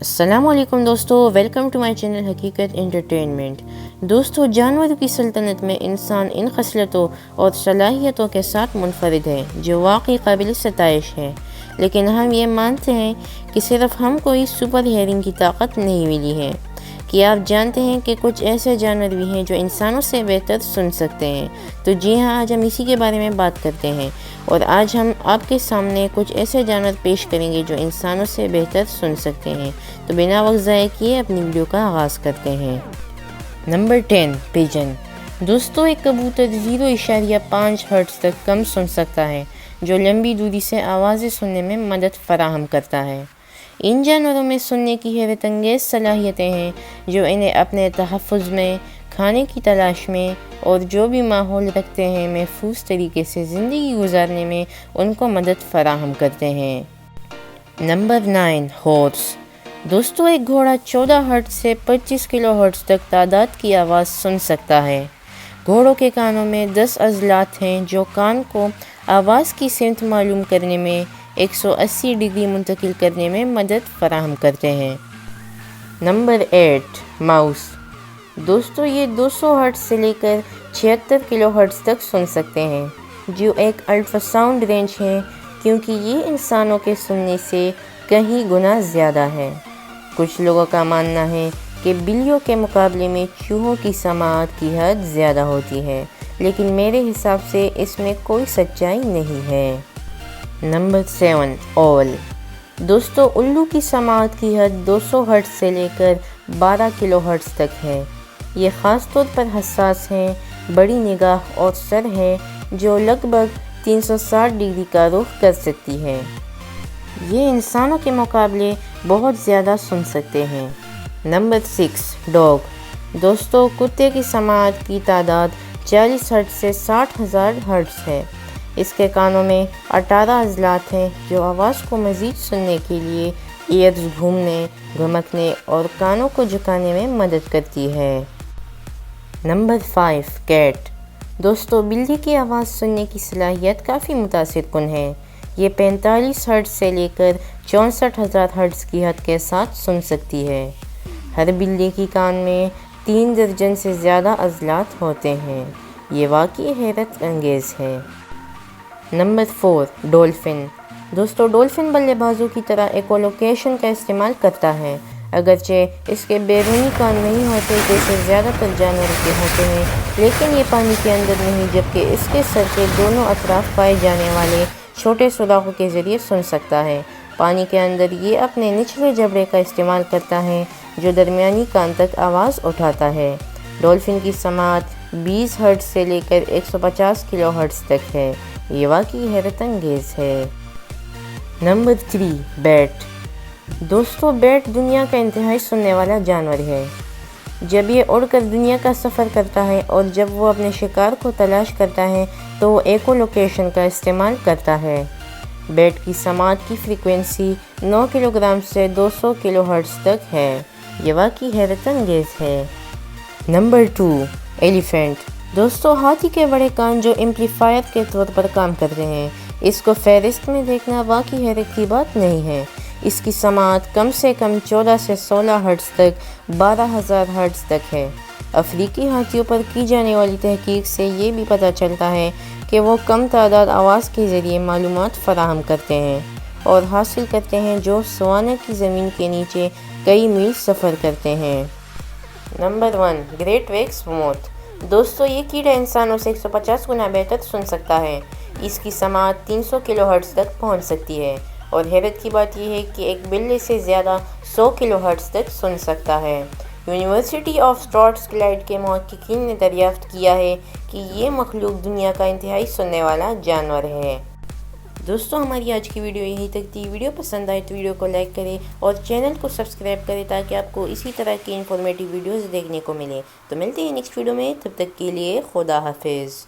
السلام علیکم دوستو، ویلکم ٹو مائی چینل حقیقت انٹرٹینمنٹ۔ دوستو، جانوروں کی سلطنت میں انسان ان خصلتوں اور صلاحیتوں کے ساتھ منفرد ہے جو واقعی قابل ستائش ہے، لیکن ہم یہ مانتے ہیں کہ صرف ہم کو اس سپر ہیئرنگ کی طاقت نہیں ملی ہے۔ کیا آپ جانتے ہیں کہ کچھ ایسے جانور بھی ہیں جو انسانوں سے بہتر سن سکتے ہیں؟ تو جی ہاں، آج ہم اسی کے بارے میں بات کرتے ہیں، اور آج ہم آپ کے سامنے کچھ ایسے جانور پیش کریں گے جو انسانوں سے بہتر سن سکتے ہیں۔ تو بنا وقت ضائع کیے اپنی ویڈیو کا آغاز کرتے ہیں۔ Number 10، Pigeon. دوستو، ایک کبوتر 0.5 ہرٹز تک کم سن سکتا ہے، جو لمبی دوری سے آوازیں سننے میں مدد فراہم کرتا ہے۔ ان جانوروں میں سننے کی حیرت انگیز صلاحیتیں ہیں جو انہیں اپنے تحفظ میں، کھانے کی تلاش میں اور جو بھی ماحول رکھتے ہیں محفوظ طریقے سے زندگی گزارنے میں ان کو مدد فراہم کرتے ہیں۔ Number 9، horse. دوستو، ایک گھوڑا 14 ہرٹز سے 25 کلو ہرٹز تک تعداد کی آواز سن سکتا ہے۔ گھوڑوں کے کانوں میں 10 عضلات ہیں جو کان کو آواز کی سمت معلوم کرنے میں 180 ڈگری منتقل کرنے میں مدد فراہم کرتے ہیں۔ Number 8، mouse. دوستو، یہ 200 ہرٹز سے لے کر 76 کلو ہرٹز تک سن سکتے ہیں، جو ایک الٹرا ساؤنڈ رینج ہے کیونکہ یہ انسانوں کے سننے سے کئی گنا زیادہ ہے۔ کچھ لوگوں کا ماننا ہے کہ بلیوں کے مقابلے میں چوہوں کی سماعت کی حد زیادہ ہوتی ہے، لیکن میرے حساب سے اس میں کوئی سچائی نہیں ہے۔ نمبر 7، اول۔ دوستو، الو کی سماعت کی حد 200 ہرٹز سے لے کر 12 کلو ہرٹز تک ہے۔ یہ خاص طور پر حساس ہیں، بڑی نگاہ اور سر ہے جو لگ بھگ 360 ڈگری کا رخ کر سکتی ہے۔ یہ انسانوں کے مقابلے بہت زیادہ سن سکتے ہیں۔ Number 6، dog. دوستو، کتے کی سماعت کی تعداد 40 ہرٹز سے 60,000 ہرٹز ہے۔ اس کے کانوں میں 18 عضلات ہیں جو آواز کو مزید سننے کے لیے ایئرز گھومنے، گھمکنے اور کانوں کو جھکانے میں مدد کرتی ہے۔ Number 5، cat. دوستو، بلی کی آواز سننے کی صلاحیت کافی متاثر کن ہے۔ یہ 45 ہرٹز سے لے کر 64,000 ہرٹز کی حد کے ساتھ سن سکتی ہے۔ ہر بلی کی کان میں 3 درجن سے زیادہ عضلات ہوتے ہیں۔ یہ واقعی حیرت انگیز ہے۔ Number 4، dolphin. دوستو، ڈولفن بلے بازوں کی طرح ایکولوکیشن کا استعمال کرتا ہے، اگرچہ اس کے بیرونی کان نہیں ہوتے جیسے زیادہ تر جانوروں کے ہوتے ہیں، لیکن یہ پانی کے اندر نہیں جبکہ اس کے سر کے دونوں اطراف پائے جانے والے چھوٹے سوراخوں کے ذریعے سن سکتا ہے۔ پانی کے اندر یہ اپنے نچلے جبڑے کا استعمال کرتا ہے جو درمیانی کان تک آواز اٹھاتا ہے۔ ڈولفن کی سماعت 20 ہرٹز سے لے کر 150 کلو ہرٹز تک ہے۔ یہ واقعی حیرت انگیز ہے۔ Number 3، bat. دوستو، بیٹ دنیا کا انتہائی سننے والا جانور ہے۔ جب یہ اڑ کر دنیا کا سفر کرتا ہے اور جب وہ اپنے شکار کو تلاش کرتا ہے تو وہ ایکو لوکیشن کا استعمال کرتا ہے۔ بیٹ کی سماعت کی فریکوینسی 9 کلو گرام سے 200 کلو ہرٹز تک ہے۔ یہ واقعی حیرت انگیز ہے۔ Number 2، elephant. دوستو، ہاتھی کے بڑے کان جو ایمپلیفائر کے طور پر کام کرتے ہیں، اس کو فہرست میں دیکھنا واقعی حیرت کی بات نہیں ہے۔ اس کی سماعت کم سے کم 14 سے 16 ہرٹز تک 12,000 ہرٹز تک ہے۔ افریقی ہاتھیوں پر کی جانے والی تحقیق سے یہ بھی پتہ چلتا ہے کہ وہ کم تعداد آواز کے ذریعے معلومات فراہم کرتے ہیں اور حاصل کرتے ہیں جو سوانا کی زمین کے نیچے کئی میل سفر کرتے ہیں۔ نمبر 1، گریٹ ویکس موتھ۔ دوستو، یہ کیڑا انسانوں سے 150 گنا بہتر سن سکتا ہے۔ اس کی سماعت 300 کلو ہرٹز تک پہنچ سکتی ہے، اور حیرت کی بات یہ ہے کہ ایک بلے سے زیادہ 100 کلو ہرٹز تک سن سکتا ہے۔ یونیورسٹی آف اسٹراٹسکلائڈ کے محققین نے دریافت کیا ہے کہ یہ مخلوق دنیا کا انتہائی سننے والا جانور ہے۔ دوستو، ہماری آج کی ویڈیو یہیں تک تھی۔ ویڈیو پسند آئے تو ویڈیو کو لائک کریں اور چینل کو سبسکرائب کریں تاکہ آپ کو اسی طرح کی انفارمیٹیو ویڈیوز دیکھنے کو ملے۔ تو ملتے ہیں نیکسٹ ویڈیو میں، تب تک کے لیے خدا حافظ۔